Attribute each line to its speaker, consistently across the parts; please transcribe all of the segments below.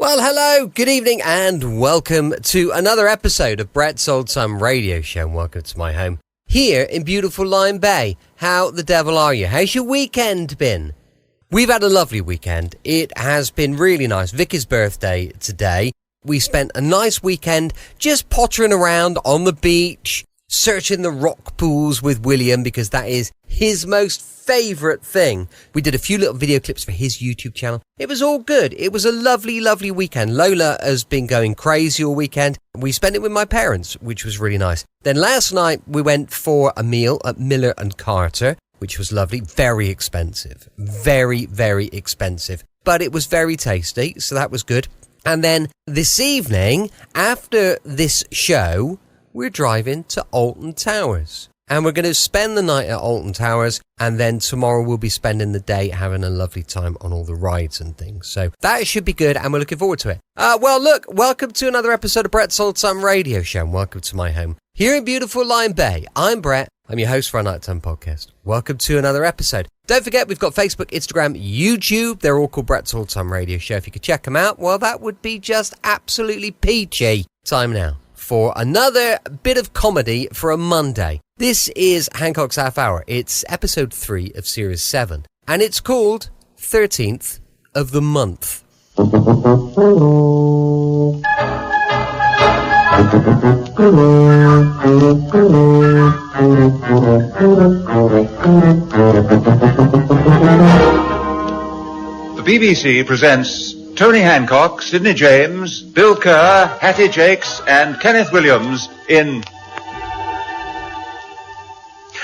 Speaker 1: Well, hello, good evening, and welcome to another episode of Brett's Old Time Radio Show, and welcome to my home here in beautiful Lyme Bay. How the devil are you? How's your weekend been? We've had a lovely weekend. It has been really nice. Vicky's birthday today. We spent a nice weekend just pottering around on the beach, searching the rock pools with William, because that is his most favourite thing. We did a few little video clips for his YouTube channel. It was all good. It was a lovely, lovely weekend. Lola has been going crazy all weekend. We spent it with my parents, which was really nice. Then last night we went for a meal at Miller and Carter, which was lovely. Very expensive. Very, very expensive. But it was very tasty, so that was good. And then this evening, after this show, we're driving to Alton Towers. And we're going to spend the night at Alton Towers, and then tomorrow we'll be spending the day having a lovely time on all the rides and things. So that should be good, and we're looking forward to it. Well, look, welcome to another episode of Brett's Old Time Radio Show, and welcome to my home here in beautiful Lyme Bay. I'm Brett. I'm your host for our Nighttime Podcast. Welcome to another episode. Don't forget, we've got Facebook, Instagram, YouTube. They're all called Brett's Old Time Radio Show. If you could check them out, well, that would be just absolutely peachy. Time now for another bit of comedy for a Monday. This is Hancock's Half Hour. It's episode 3 of series 7, and it's called 13th of the Month.
Speaker 2: The BBC presents Tony Hancock, Sidney James, Bill Kerr, Hattie Jacques, and Kenneth Williams in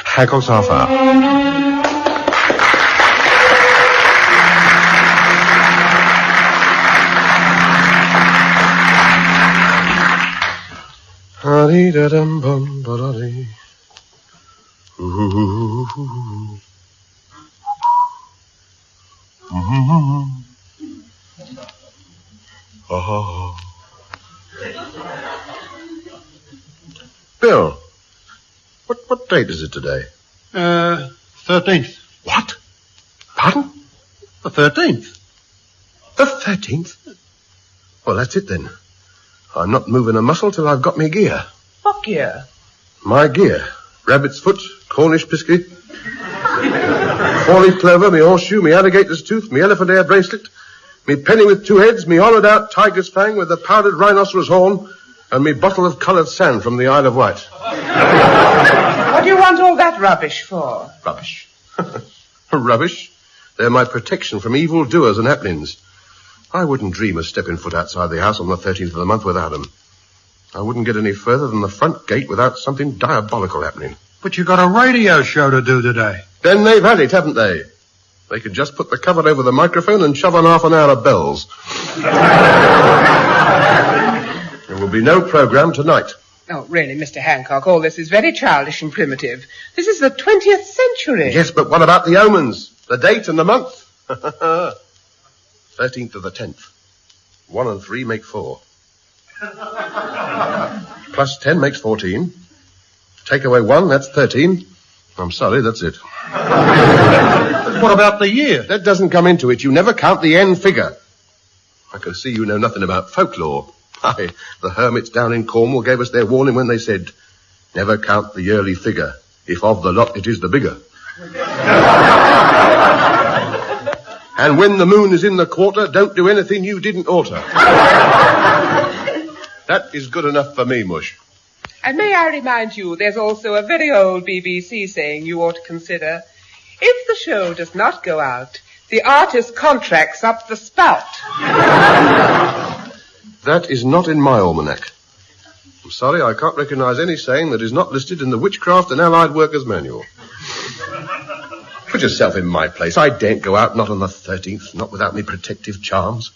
Speaker 3: Hancock's Half Hour. Bill, what date is it today?
Speaker 4: 13th.
Speaker 3: What? Pardon?
Speaker 4: The 13th.
Speaker 3: The 13th? Well, that's it then. I'm not moving a muscle till I've got me gear.
Speaker 5: What gear?
Speaker 3: My gear. Rabbit's foot, Cornish pisky, four-leaf clover, me horseshoe, me alligator's tooth, me elephant ear bracelet, me penny with 2 heads, me hollowed-out tiger's fang with a powdered rhinoceros horn, and me bottle of coloured sand from the Isle of Wight.
Speaker 5: What do you want all that rubbish for?
Speaker 3: Rubbish? Rubbish? They're my protection from evil doers and happenings. I wouldn't dream of stepping foot outside the house on the 13th of the month without them. I wouldn't get any further than the front gate without something diabolical happening.
Speaker 4: But you got a radio show to do today.
Speaker 3: Then they've had it, haven't they? They could just put the cover over the microphone and shove on half an hour of bells. There will be no programme tonight.
Speaker 5: Oh, really, Mr. Hancock, all this is very childish and primitive. This is the 20th century.
Speaker 3: Yes, but what about the omens? The date and the month? 13th of the 10th. 1 and 3 make 4. Plus 10 makes 14. Take away 1, that's 13. I'm sorry, that's it.
Speaker 4: What about the year?
Speaker 3: That doesn't come into it. You never count the end figure. I can see you know nothing about folklore. Aye, the hermits down in Cornwall gave us their warning when they said, never count the yearly figure. If of the lot it is the bigger. And when the moon is in the quarter, don't do anything you didn't order. That is good enough for me, Mush.
Speaker 5: And may I remind you, there's also a very old BBC saying you ought to consider. If the show does not go out, the artist contracts up the spout.
Speaker 3: That is not in my almanac. I'm sorry, I can't recognise any saying that is not listed in the Witchcraft and Allied Workers Manual. Put yourself in my place. I daren't go out, not on the 13th, not without me protective charms.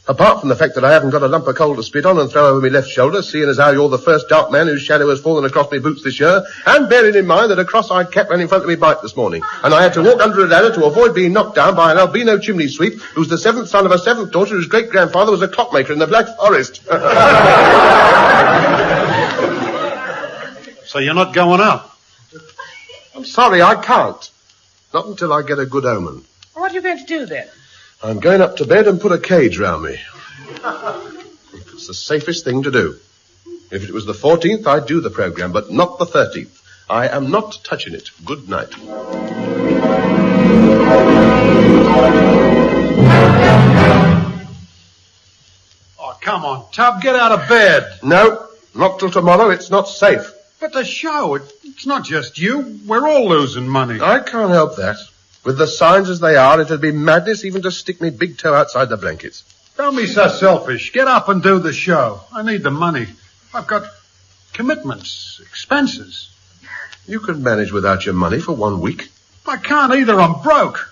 Speaker 3: Apart from the fact that I haven't got a lump of coal to spit on and throw over me left shoulder, seeing as how you're the first dark man whose shadow has fallen across me boots this year, and bearing in mind that a cross-eyed cat ran in front of me bike this morning, and I had to walk under a ladder to avoid being knocked down by an albino chimney sweep who's the 7th son of a 7th daughter whose great-grandfather was a clockmaker in the Black Forest.
Speaker 4: So you're not going out?
Speaker 3: I'm sorry, I can't. Not until I get a good omen.
Speaker 5: What are you going to do then?
Speaker 3: I'm going up to bed and put a cage round me. It's the safest thing to do. If it was the 14th, I'd do the program, but not the 13th. I am not touching it. Good night.
Speaker 4: Oh, come on, Tub, get out of bed.
Speaker 3: No, not till tomorrow. It's not safe.
Speaker 4: But the show, it's not just you. We're all losing money.
Speaker 3: I can't help that. With the signs as they are, it'd be madness even to stick me big toe outside the blankets.
Speaker 4: Don't be so selfish. Get up and do the show. I need the money. I've got commitments, expenses.
Speaker 3: You could manage without your money for 1 week.
Speaker 4: I can't either. I'm broke.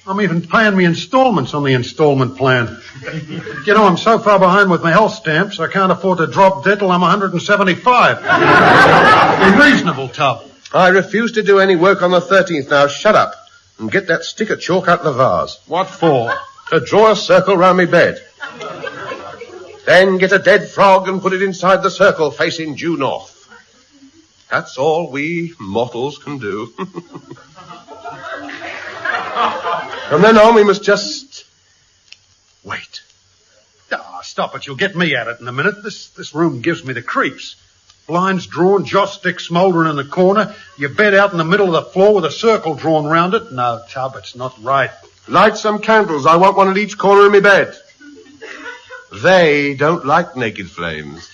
Speaker 4: I'm even paying me installments on the installment plan. You know, I'm so far behind with my health stamps, I can't afford to drop dead till I'm 175. Be reasonable, Tub.
Speaker 3: I refuse to do any work on the 13th. Now shut up and get that stick of chalk out of the vase.
Speaker 4: What for?
Speaker 3: To draw a circle round me bed. Then get a dead frog and put it inside the circle facing due north. That's all we mortals can do. From then on, we must just wait.
Speaker 4: Ah, stop it. You'll get me at it in a minute. This room gives me the creeps. Blinds drawn, joss sticks smouldering in the corner, your bed out in the middle of the floor with a circle drawn round it. No, Tub, it's not right.
Speaker 3: Light some candles. I want one at each corner of my bed. They don't like naked flames.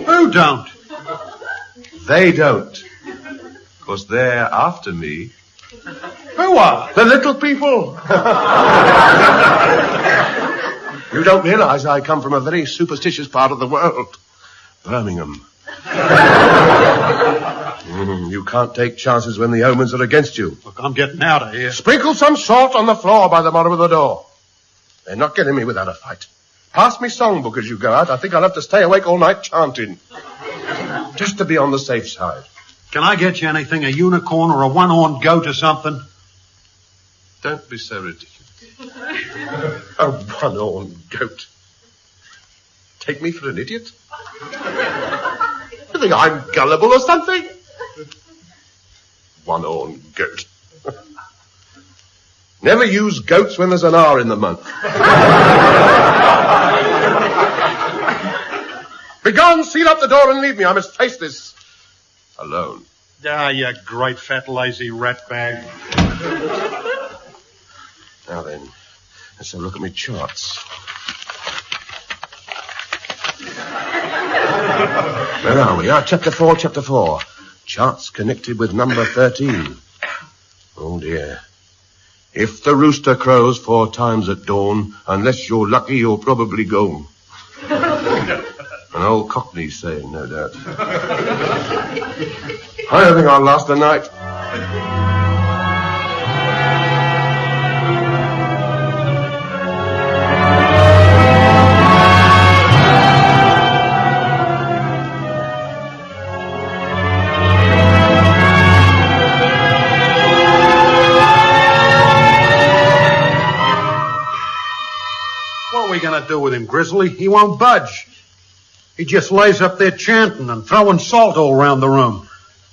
Speaker 4: Who don't?
Speaker 3: They don't. 'Cause they're after me.
Speaker 4: Who are?
Speaker 3: The little people. You don't realize I come from a very superstitious part of the world. Birmingham. You can't take chances when the omens are against you.
Speaker 4: Look, I'm getting out of here.
Speaker 3: Sprinkle some salt on the floor by the bottom of the door. They're not getting me without a fight. Pass me songbook as you go out. I think I'll have to stay awake all night chanting. Just to be on the safe side.
Speaker 4: Can I get you anything? A unicorn or a one-horned goat or something?
Speaker 3: Don't be so ridiculous. A one-horned goat. Take me for an idiot? You think I'm gullible or something? One-horned goat. Never use goats when there's an R in the month. Begone, seal up the door and leave me. I must face this alone.
Speaker 4: Ah, you great fat lazy ratbag.
Speaker 3: Now then, let's have a look at my charts. Where are we? Chapter 4. Charts connected with number 13. Oh, dear. If the rooster crows 4 times at dawn, unless you're lucky, you'll probably go. An old Cockney saying, no doubt. I don't think I'll last the night.
Speaker 4: What are we going to do with him, Grizzly? He won't budge. He just lays up there chanting and throwing salt all around the room. Do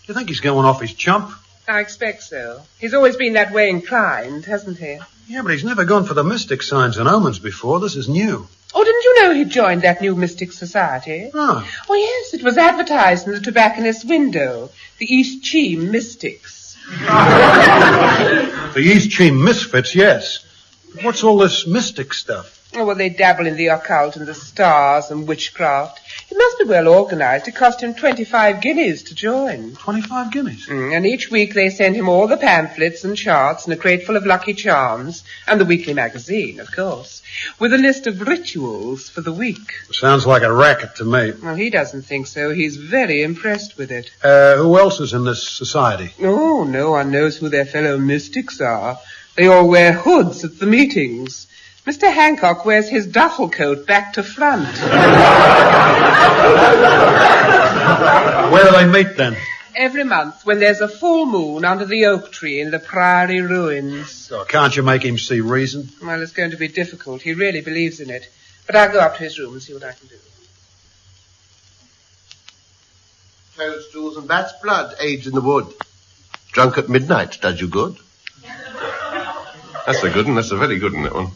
Speaker 4: you think he's going off his chump?
Speaker 5: I expect so. He's always been that way inclined, hasn't he?
Speaker 4: Yeah, but he's never gone for the mystic signs and omens before. This is new.
Speaker 5: Oh, didn't you know he joined that new mystic society?
Speaker 4: Oh.
Speaker 5: Oh, yes, it was advertised in the tobacconist's window. The East Cheam Mystics.
Speaker 4: The East Cheam Misfits, yes. But what's all this mystic stuff?
Speaker 5: Oh, well, they dabble in the occult and the stars and witchcraft. It must be well organized. It cost him 25 guineas to join.
Speaker 4: 25 guineas?
Speaker 5: And each week they send him all the pamphlets and charts and a crate full of lucky charms, and the weekly magazine, of course, with a list of rituals for the week.
Speaker 4: Sounds like a racket to me.
Speaker 5: Well, he doesn't think so. He's very impressed with it.
Speaker 4: Who else is in this society?
Speaker 5: Oh, no one knows who their fellow mystics are. They all wear hoods at the meetings. Mr. Hancock wears his duffel coat back to front.
Speaker 4: Where do they meet, then?
Speaker 5: Every month, when there's a full moon under the oak tree in the Priory ruins.
Speaker 4: Oh, can't you make him see reason?
Speaker 5: Well, it's going to be difficult. He really believes in it. But I'll go up to his room and see what I can do.
Speaker 3: Toadstools and bat's blood, aged in the wood. Drunk at midnight does you good. That's a good one. That's a very good one, that one.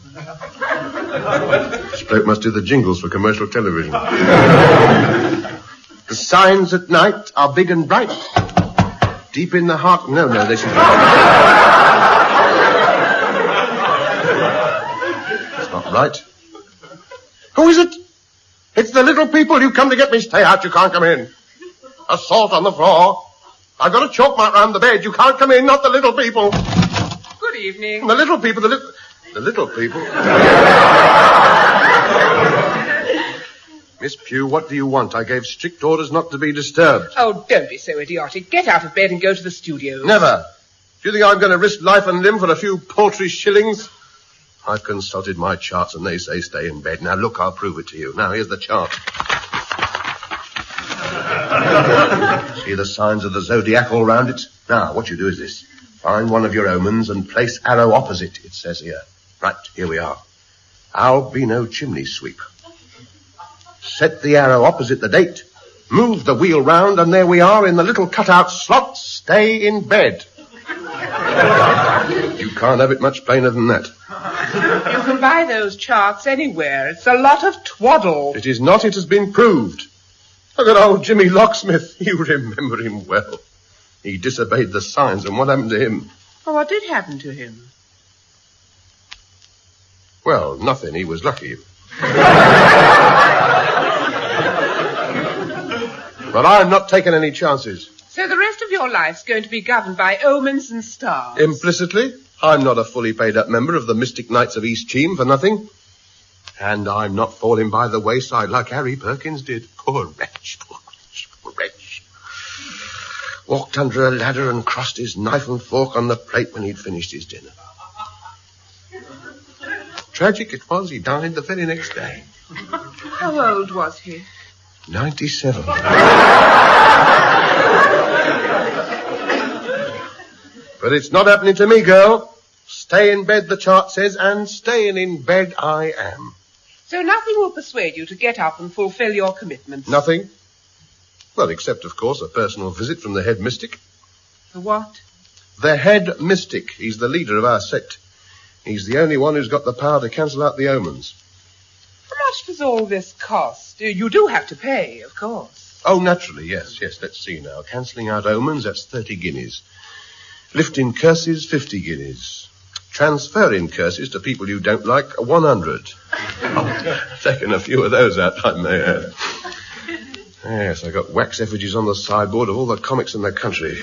Speaker 3: This bloke must do the jingles for commercial television. The signs at night are big and bright. Deep in the heart... No, they should... It's not right. Who is it? It's the little people. You come to get me. Stay out. You can't come in. Assault on the floor. I've got a chalk mark round the bed. You can't come in. Not the little people.
Speaker 5: Good evening.
Speaker 3: The little people. The little people. Miss Pugh, what do you want? I gave strict orders not to be disturbed.
Speaker 5: Oh, don't be so idiotic. Get out of bed and go to the studio.
Speaker 3: Never. Do you think I'm going to risk life and limb for a few paltry shillings? I've consulted my charts and they say stay in bed. Now, look, I'll prove it to you. Now, here's the chart. See the signs of the zodiac all round it? Now, what you do is this. Find one of your omens and place arrow opposite, it says here. Right, here we are. Albino chimney sweep. Set the arrow opposite the date. Move the wheel round, and there we are in the little cutout slot. Stay in bed. You can't have it much plainer than that.
Speaker 5: You can buy those charts anywhere. It's a lot of twaddle.
Speaker 3: It is not. It has been proved. Look at old Jimmy Locksmith. You remember him well. He disobeyed the signs, and what happened to him?
Speaker 5: Oh, what did happen to him?
Speaker 3: Well, nothing. He was lucky. But I'm not taking any chances.
Speaker 5: So the rest of your life's going to be governed by omens and stars?
Speaker 3: Implicitly, I'm not a fully paid-up member of the Mystic Knights of East Cheam for nothing. And I'm not falling by the wayside like Harry Perkins did. Poor wretch, poor wretch, poor wretch. Walked under a ladder and crossed his knife and fork on the plate when he'd finished his dinner. Tragic it was, he died the very next day.
Speaker 5: How old was he?
Speaker 3: 97. But it's not happening to me, girl. Stay in bed, the chart says, and staying in bed I am.
Speaker 5: So nothing will persuade you to get up and fulfill your commitments?
Speaker 3: Nothing. Well, except, of course, a personal visit from the head mystic.
Speaker 5: The what?
Speaker 3: The head mystic. He's the leader of our sect. He's the only one who's got the power to cancel out the omens.
Speaker 5: How much does all this cost? You do have to pay, of course.
Speaker 3: Oh, naturally, yes. Let's see now. Cancelling out omens, that's 30 guineas. Lifting curses, 50 guineas. Transferring curses to people you don't like, 100. Taking a few of those out, I may add. Yes, I got wax effigies on the sideboard of all the comics in the country.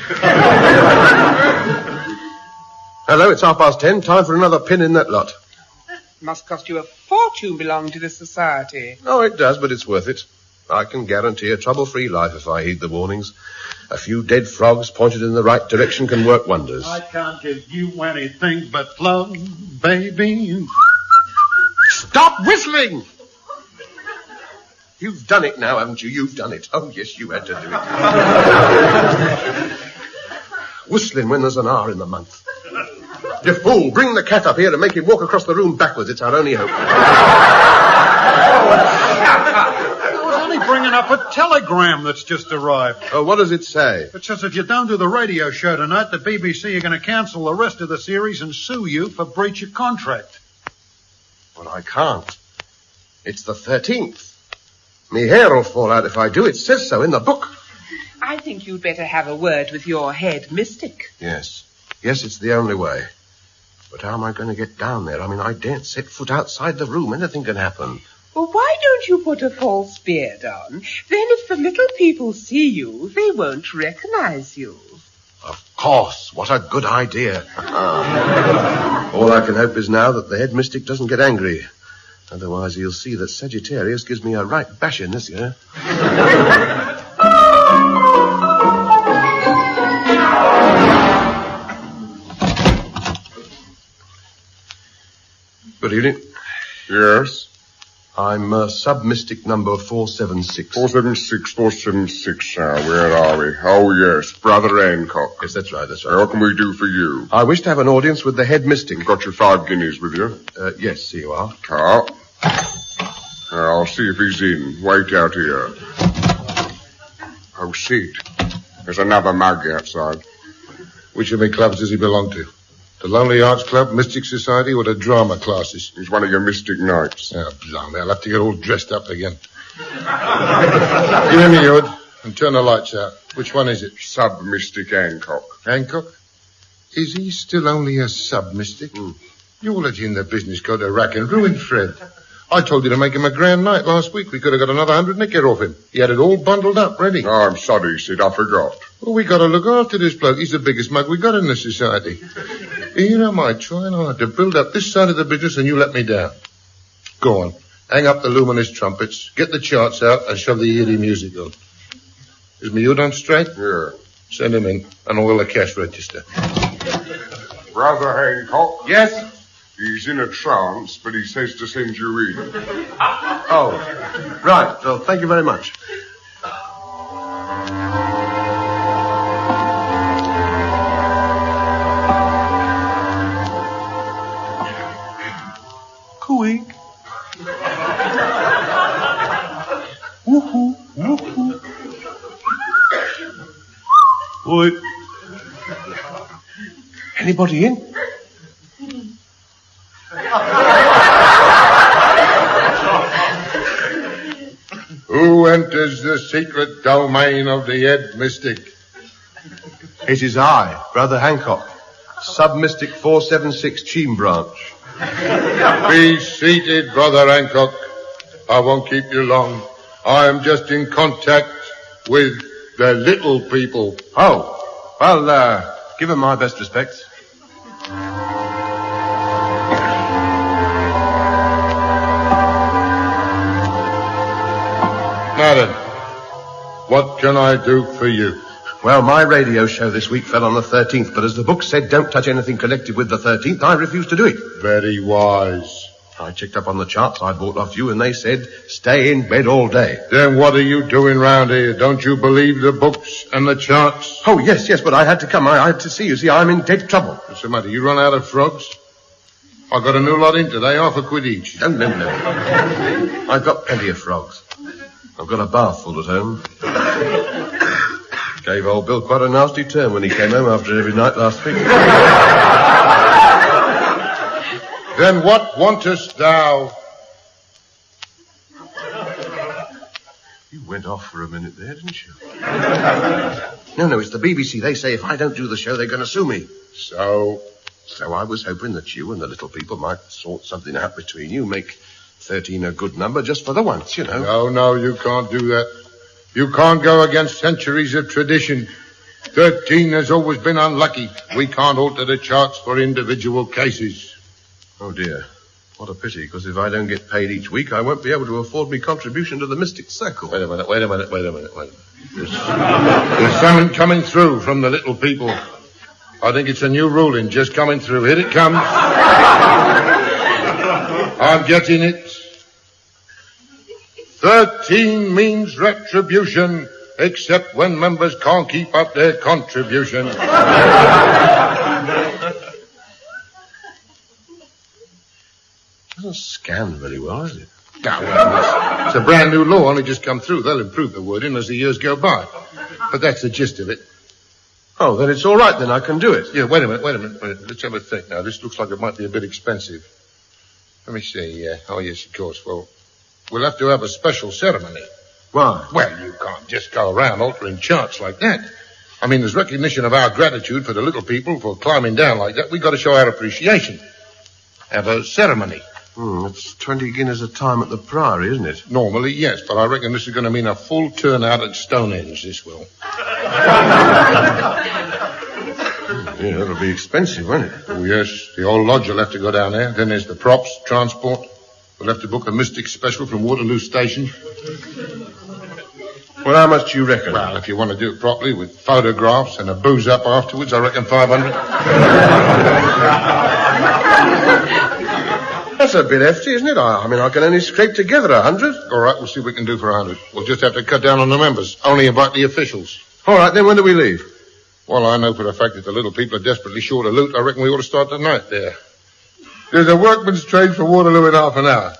Speaker 3: Hello, it's 10:30. Time for another pin in that lot.
Speaker 5: It must cost you a fortune belonging to this society.
Speaker 3: Oh, it does, but it's worth it. I can guarantee a trouble-free life if I heed the warnings. A few dead frogs pointed in the right direction can work wonders.
Speaker 4: I can't give you anything but love, baby.
Speaker 3: Stop whistling! You've done it now, haven't you? You've done it. Oh, yes, you had to do it. Whistling when there's an R in the month. You fool, bring the cat up here and make him walk across the room backwards. It's our only hope.
Speaker 4: I was only bringing up a telegram that's just arrived.
Speaker 3: Oh, what does it say?
Speaker 4: It says if you don't do the radio show tonight, the BBC are going to cancel the rest of the series and sue you for breach of contract.
Speaker 3: Well, I can't. It's the 13th. Me hair will fall out if I do. It says so in the book.
Speaker 5: I think you'd better have a word with your head mystic.
Speaker 3: Yes, it's the only way. But how am I going to get down there? I mean, I daren't set foot outside the room. Anything can happen.
Speaker 5: Well, why don't you put a false beard on? Then if the little people see you, they won't recognize you.
Speaker 3: Of course. What a good idea. All I can hope is now that the head mystic doesn't get angry. Otherwise, he'll see that Sagittarius gives me a right bashing this year. Good evening.
Speaker 6: Yes?
Speaker 3: I'm sub-mystic number 476.
Speaker 6: 476, where are we? Oh, yes, Brother Hancock.
Speaker 3: Yes, that's right.
Speaker 6: What can we do for you?
Speaker 3: I wish to have an audience with the head mystic.
Speaker 6: Got your 5 guineas with you?
Speaker 3: Yes, here you are.
Speaker 6: I'll see if he's in. Wait out here. Oh, Sid, there's another mug outside.
Speaker 7: Which of my clubs does he belong to? The Lonely Arts Club, Mystic Society, or the drama classes?
Speaker 6: It's one of your mystic nights.
Speaker 7: Oh, blimey, I'll have to get all dressed up again. Give me your hood and turn the lights out. Which one is it?
Speaker 6: Sub-mystic Hancock.
Speaker 7: Hancock? Is he still only a sub-mystic? You'll let you in the business go to rack and ruin, Fred. I told you to make him a grand night last week. We could have got another 100 nicker off him. He had it all bundled up, ready.
Speaker 6: Oh, I'm sorry, Sid. I forgot.
Speaker 7: Well, we got to look after this bloke. He's the biggest mug we got in the society. Here am I trying hard to build up this side of the business and you let me down. Go on. Hang up the luminous trumpets, get the charts out and shove the eerie music on. Is me hood on straight?
Speaker 6: Yeah.
Speaker 7: Send him in and oil the cash register.
Speaker 6: Brother Hancock?
Speaker 7: Yes?
Speaker 6: He's in a trance, but he says to send you in.
Speaker 3: Oh, right. Well, thank you very much.
Speaker 4: Cooey. Woohoo, woohoo. Oi. Anybody in?
Speaker 7: Who enters the secret domain of the head mystic?
Speaker 3: It is I, Brother Hancock, Sub-Mystic 476 Cheam branch.
Speaker 7: Be seated, Brother Hancock. I won't keep you long. I am just in contact with the little people.
Speaker 3: Oh, well, give him my best respects.
Speaker 7: Now then, what can I do for you?
Speaker 3: Well, my radio show this week fell on the 13th, but as the book said, don't touch anything connected with the 13th, I refused to do it.
Speaker 7: Very wise.
Speaker 3: I checked up on the charts I bought off you, and they said, stay in bed all day.
Speaker 7: Then what are you doing round here? Don't you believe the books and the charts?
Speaker 3: Oh, yes, but I had to come. I had to see you. See, I'm in dead trouble.
Speaker 7: What's the matter? You run out of frogs? I got a new lot in today, £1/4 each.
Speaker 3: No. I've got plenty of frogs. I've got a bath full at home. Gave old Bill quite a nasty turn when he came home after every night last week.
Speaker 7: Then what wantest thou?
Speaker 3: You went off for a minute there, didn't you? No, it's the BBC. They say if I don't do the show, they're going to sue me.
Speaker 7: So
Speaker 3: I was hoping that you and the little people might sort something out between you, make 13 a good number just for the once, you know.
Speaker 7: No, you can't do that. You can't go against centuries of tradition. 13 has always been unlucky. We can't alter the charts for individual cases.
Speaker 3: Oh, dear. What a pity, because if I don't get paid each week, I won't be able to afford me contribution to the Mystic Circle.
Speaker 7: Wait a minute. There's something coming through from the little people. I think it's a new ruling just coming through. Here it comes. I'm getting it. 13 means retribution, except when members can't keep up their contribution.
Speaker 3: Doesn't scan very well, is it?
Speaker 7: It's a brand new law, only just come through. They'll improve the wording as the years go by. But that's the gist of it.
Speaker 3: Oh, then it's all right, then I can do it.
Speaker 7: Yeah, wait a minute. Let's have a think now. This looks like it might be a bit expensive. Let me see. Oh, yes, of course. Well, we'll have to have a special ceremony.
Speaker 3: Why?
Speaker 7: Well, you can't just go around altering charts like that. I mean, as recognition of our gratitude for the little people for climbing down like that, we've got to show our appreciation. Have a ceremony.
Speaker 3: It's 20 guineas a time at the Priory, isn't it?
Speaker 7: Normally, yes, but I reckon this is going to mean a full turnout at Stonehenge, this will.
Speaker 3: Yeah, that'll be expensive, won't it?
Speaker 7: Oh, yes. The old lodge will have to go down there. Then there's the props, transport. We'll have to book a Mystic special from Waterloo Station.
Speaker 3: Well, how much do you reckon?
Speaker 7: Well, if you want to do it properly with photographs and a booze up afterwards, I reckon 500.
Speaker 3: That's a bit hefty, isn't it? I mean, I can only scrape together 100.
Speaker 7: All right, we'll see what we can do for 100. We'll just have to cut down on the members. Only invite the officials.
Speaker 3: All right, then when do we leave?
Speaker 7: Well, I know for a fact that the little people are desperately short of loot. I reckon we ought to start tonight there. There's a workman's train for Waterloo in half an hour.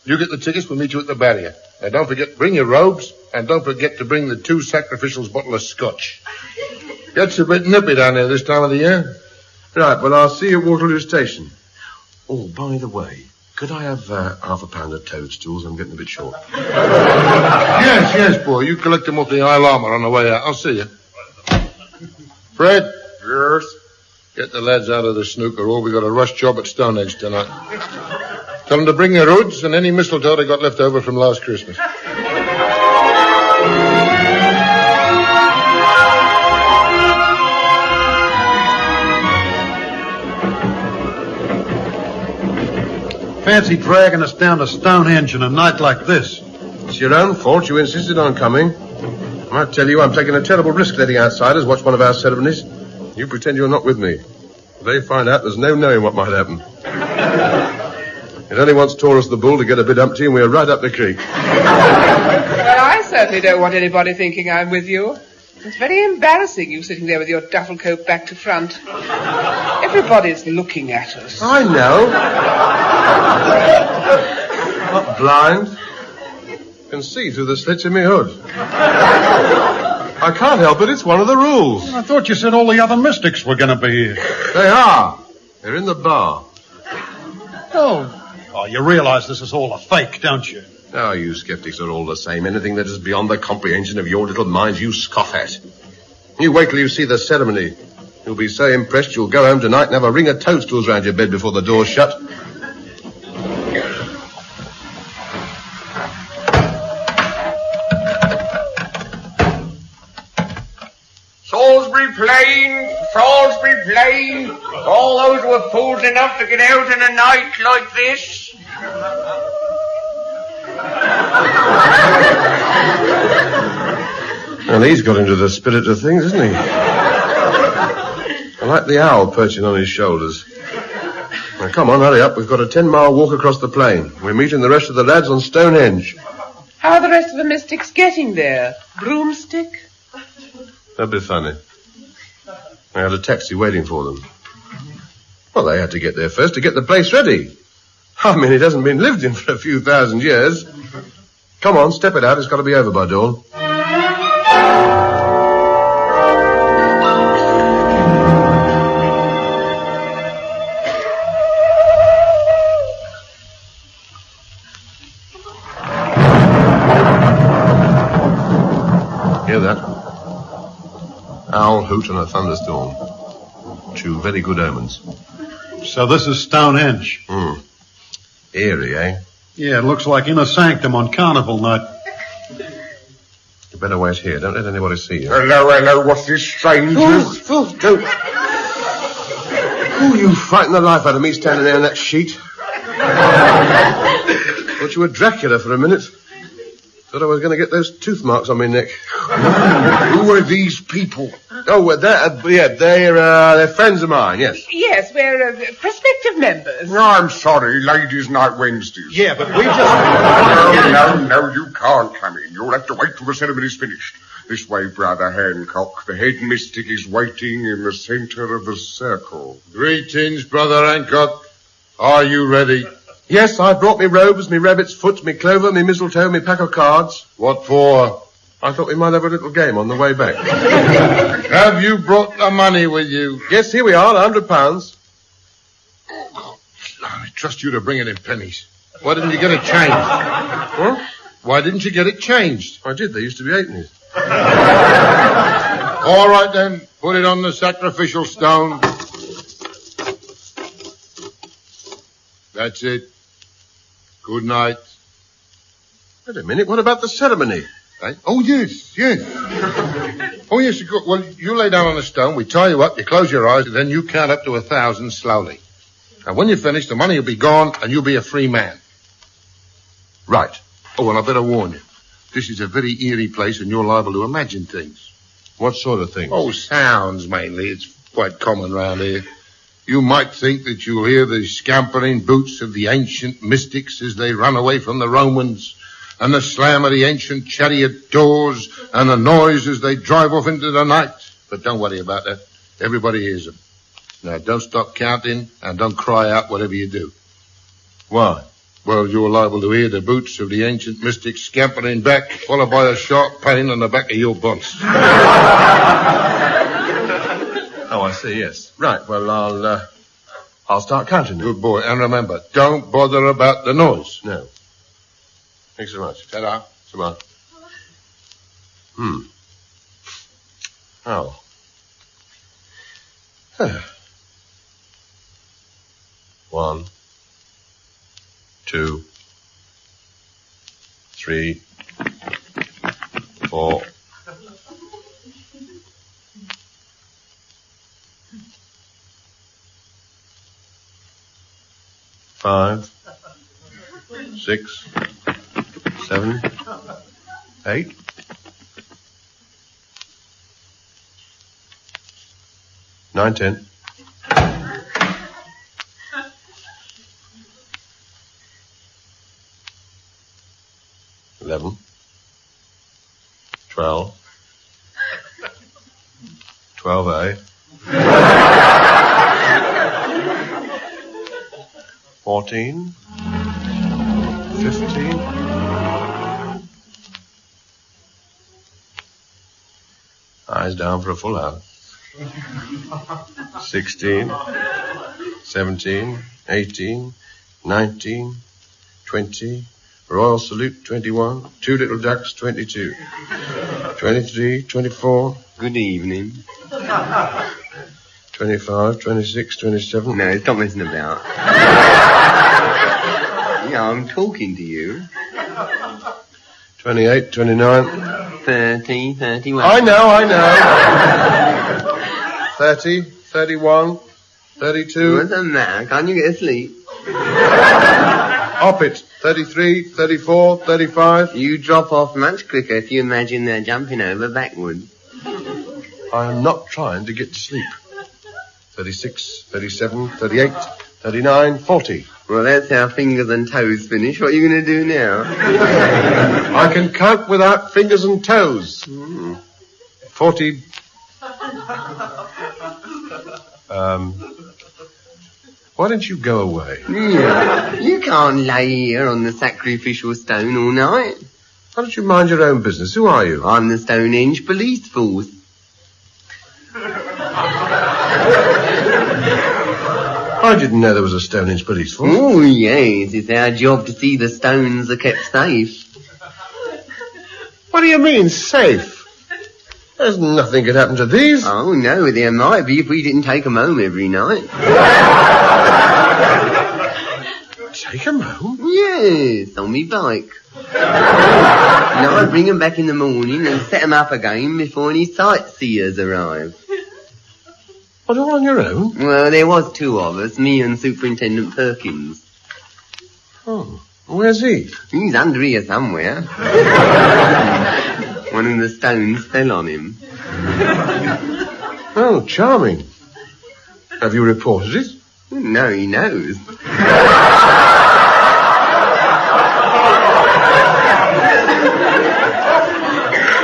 Speaker 7: You get the tickets, we'll meet you at the barrier. Now, don't forget, bring your robes, and don't forget to bring the 2 sacrificials bottle of scotch. Gets a bit nippy down there this time of the year.
Speaker 3: Right, well, I'll see you at Waterloo Station. Oh, by the way, could I have half a pound of toadstools? I'm getting a bit short.
Speaker 7: Yes, boy. You collect them off the Isle Armour on the way out. I'll see you. Fred?
Speaker 6: Yes?
Speaker 7: Get the lads out of the snooker hall. We got a rush job at Stonehenge tonight. Tell them to bring their hoods and any mistletoe they got left over from last Christmas.
Speaker 4: Fancy dragging us down to Stonehenge on a night like this.
Speaker 3: It's your own fault. You insisted on coming. I tell you, I'm taking a terrible risk letting outsiders watch one of our ceremonies. You pretend you're not with me. If they find out, there's no knowing what might happen. It only once tore us the bull to get a bit empty, and we were right up the creek.
Speaker 5: Well, I certainly don't want anybody thinking I'm with you. It's very embarrassing, you sitting there with your duffel coat back to front. Everybody's looking at us.
Speaker 3: I know. Not blind. Can see through the slits in my hood. I can't help it. It's one of the rules.
Speaker 4: I thought you said all the other mystics were going to be here.
Speaker 3: They are. They're in the bar.
Speaker 4: Oh, you realize this is all a fake, don't you?
Speaker 3: Oh, you skeptics are all the same. Anything that is beyond the comprehension of your little minds, you scoff at. You wait till you see the ceremony. You'll be so impressed you'll go home tonight and have a ring of toadstools round your bed before the door's shut.
Speaker 6: Salisbury Plain. All those who were fools enough to get out in a night like this.
Speaker 3: Well, he's got into the spirit of things, isn't he? I like the owl perching on his shoulders. Now, come on, hurry up. We've got a 10-mile walk across the plain. We're meeting the rest of the lads on Stonehenge.
Speaker 5: How are the rest of the mystics getting there? Broomstick?
Speaker 3: That'd be funny. I had a taxi waiting for them. Well, they had to get there first to get the place ready. I mean, it hasn't been lived in for a few thousand years. Come on, step it out. It's got to be over by dawn. Hear that? Owl hoot and a thunderstorm. Two very good omens.
Speaker 4: So this is Stonehenge.
Speaker 3: Eerie, eh?
Speaker 4: Yeah, it looks like inner sanctum on carnival night.
Speaker 3: You better wait here. Don't let anybody see you.
Speaker 6: Hello, what's this strange?
Speaker 3: Don't. Oh, you frightened the life out of me standing there on that sheet. Thought you were Dracula for a minute. Thought I was going to get those tooth marks on my neck.
Speaker 7: Who are these people?
Speaker 3: Oh, they're friends of mine, yes.
Speaker 5: Yes, we're prospective members.
Speaker 6: I'm sorry, Ladies' Night Wednesdays.
Speaker 4: Yeah, but we just...
Speaker 6: No, you can't come in. You'll have to wait till the ceremony's finished. This way, Brother Hancock. The head mystic is waiting in the center of the circle.
Speaker 7: Greetings, Brother Hancock. Are you ready?
Speaker 3: Yes, I brought me robes, me rabbit's foot, me clover, me mistletoe, me pack of cards.
Speaker 7: What for?
Speaker 3: I thought we might have a little game on the way back.
Speaker 7: Have you brought the money with you?
Speaker 3: Yes, here we are, £100.
Speaker 7: I trust you to bring it in pennies. Why didn't you get it changed?
Speaker 3: Huh?
Speaker 7: Why didn't you get it changed?
Speaker 3: I did. They used to be halfpennies.
Speaker 7: All right, then. Put it on the sacrificial stone. That's it. Good night.
Speaker 3: Wait a minute. What about the ceremony?
Speaker 7: Eh? Oh, yes. Oh, yes, you go. Well, you lay down on the stone, we tie you up, you close your eyes, and then you count up to 1,000 slowly. And when you finish, the money will be gone, and you'll be a free man.
Speaker 3: Right.
Speaker 7: Oh, and I better warn you. This is a very eerie place, and you're liable to imagine things.
Speaker 3: What sort of things?
Speaker 7: Oh, sounds, mainly. It's quite common round here. You might think that you'll hear the scampering boots of the ancient mystics as they run away from the Romans, and the slam of the ancient chariot doors, and the noise as they drive off into the night. But don't worry about that. Everybody hears them. Now, don't stop counting, and don't cry out whatever you do.
Speaker 3: Why?
Speaker 7: Well, you're liable to hear the boots of the ancient mystics scampering back, followed by a sharp pain on the back of your bunts.
Speaker 3: Oh, I see, yes. Right, well, I'll start counting now.
Speaker 7: Good boy. And remember, don't bother about the noise.
Speaker 3: No. Thanks so much.
Speaker 7: Ta-da.
Speaker 3: So much. Oh. 1, 2, 3, 4. 5, 6, 7, 8. 9, 10. 11, 12, 12A, 14, 15, eyes down for a full house. 16, 17, 18, 19, 20, Royal Salute 21, Two Little Ducks 22, 23, 24.
Speaker 8: Good evening.
Speaker 3: 25, 26, 27.
Speaker 8: No, stop messing about. Yeah, I'm talking to you.
Speaker 3: 28, 29.
Speaker 8: 30, 31.
Speaker 3: I know. 30, 31, 32.
Speaker 8: What's the matter? Can't you get asleep?
Speaker 3: Up it. 33, 34, 35.
Speaker 8: You drop off much quicker if you imagine they're jumping over backwards.
Speaker 3: I am not trying to get to sleep. 36, 37, 38, 39, 40.
Speaker 8: Well, that's how fingers and toes finish. What are you going to do now?
Speaker 3: I can count without fingers and toes. 40. Why don't you go away?
Speaker 8: Yeah, you can't lay here on the sacrificial stone all night.
Speaker 3: Why don't you mind your own business? Who are you?
Speaker 8: I'm the Stonehenge Police Force.
Speaker 3: I didn't know there was a Stonehenge police force.
Speaker 8: Oh, yes, it's our job to see the stones are kept safe.
Speaker 3: What do you mean, safe? There's nothing could happen to these.
Speaker 8: Oh, no, there might be if we didn't take them home every night.
Speaker 3: Take them home?
Speaker 8: Yes, on me bike. Now I bring them back in the morning and set them up again before any sightseers arrive.
Speaker 3: What, all on your own?
Speaker 8: Well, there was two of us, me and Superintendent Perkins.
Speaker 3: Oh, where's he?
Speaker 8: He's under here somewhere. One of the stones fell on him.
Speaker 3: Oh, charming. Have you reported it?
Speaker 8: No, he knows.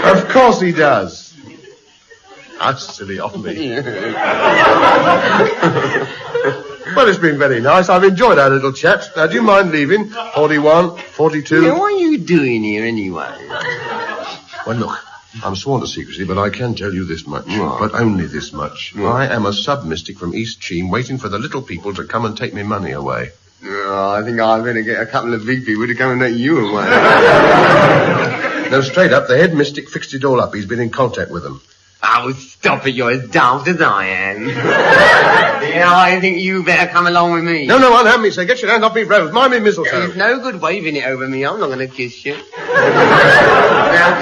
Speaker 3: Of course he does. That's silly of me. Well, it's been very nice. I've enjoyed our little chat. Now, do you mind leaving? 41, 42.
Speaker 8: Now, what are you doing here anyway?
Speaker 3: Well, look, I'm sworn to secrecy, but I can tell you this much.
Speaker 8: What?
Speaker 3: But only this much.
Speaker 8: What?
Speaker 3: I am a sub-mystic from East Cheam waiting for the little people to come and take me money away.
Speaker 8: Oh, I think I'm going to get a couple of big people to come and take you away.
Speaker 3: No, straight up, the head mystic fixed it all up. He's been in contact with them.
Speaker 8: Oh, stop it. You're as daft as I am. Yeah, I think you better come along with me.
Speaker 3: No, unhand me, sir. Get your hand off me, Rose. Mind me, mistletoe.
Speaker 8: There's no good waving it over me. I'm not going to kiss you. Now,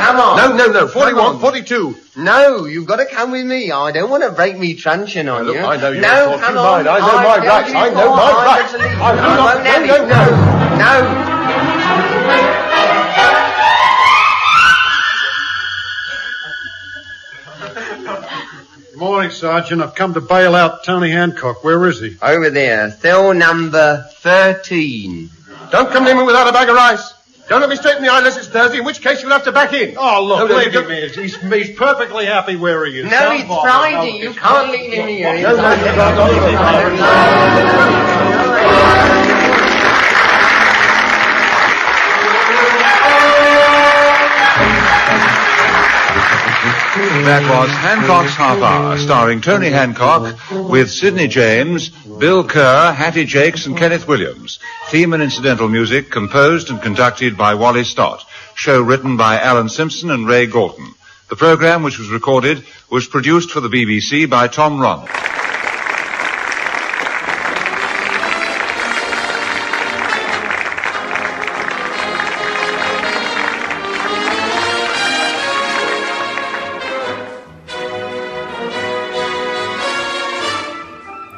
Speaker 8: come on.
Speaker 3: No. 41, 42.
Speaker 8: No, you've got to come with me. I don't want to break me truncheon on
Speaker 3: Look,
Speaker 8: you.
Speaker 3: I know your
Speaker 8: No,
Speaker 3: fault.
Speaker 8: come
Speaker 3: You
Speaker 8: on.
Speaker 3: mind. I know my rights. I know my rights.
Speaker 8: No.
Speaker 4: Good morning, Sergeant. I've come to bail out Tony Hancock. Where is he?
Speaker 8: Over there, cell number 13.
Speaker 3: Don't come near me without a bag of rice. Don't let me straight in the eye unless it's Thursday, in which case you'll have to back in.
Speaker 4: Oh, look,
Speaker 3: No,
Speaker 4: leave
Speaker 3: no,
Speaker 4: him here. He's perfectly happy where he is.
Speaker 8: No,
Speaker 4: Don't
Speaker 8: it's
Speaker 4: bother.
Speaker 8: Friday.
Speaker 4: No,
Speaker 8: You
Speaker 4: it's
Speaker 8: can't leave him here.
Speaker 3: No, you can't.
Speaker 2: That was Hancock's Half Hour, starring Tony Hancock with Sidney James, Bill Kerr, Hattie Jacques and Kenneth Williams. Theme and incidental music composed and conducted by Wally Stott. Show written by Alan Simpson and Ray Galton. The program, which was recorded, was produced for the BBC by Tom Ronald.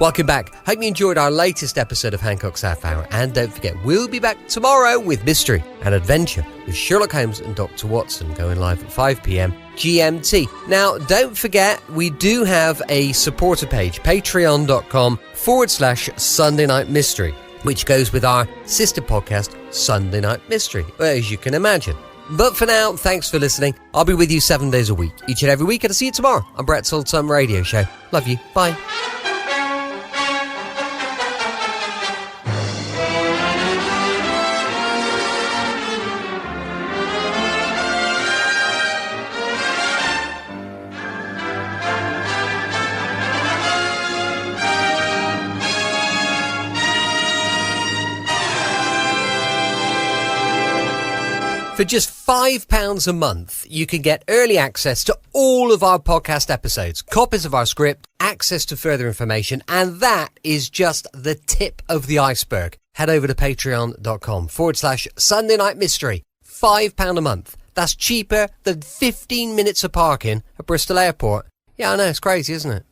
Speaker 1: Welcome back. Hope you enjoyed our latest episode of Hancock's Half Hour. And don't forget, we'll be back tomorrow with Mystery and Adventure with Sherlock Holmes and Dr. Watson, going live at 5 p.m. GMT. Now, don't forget, we do have a supporter page, patreon.com/Sunday Night Mystery, which goes with our sister podcast, Sunday Night Mystery, as you can imagine. But for now, thanks for listening. I'll be with you 7 days a week, each and every week, and I'll see you tomorrow on Brett's Old Time Radio Show. Love you. Bye. For just £5 a month, you can get early access to all of our podcast episodes, copies of our script, access to further information, and that is just the tip of the iceberg. Head over to patreon.com/Sunday Night Mystery. £5 a month. That's cheaper than 15 minutes of parking at Bristol Airport. Yeah, I know, it's crazy, isn't it?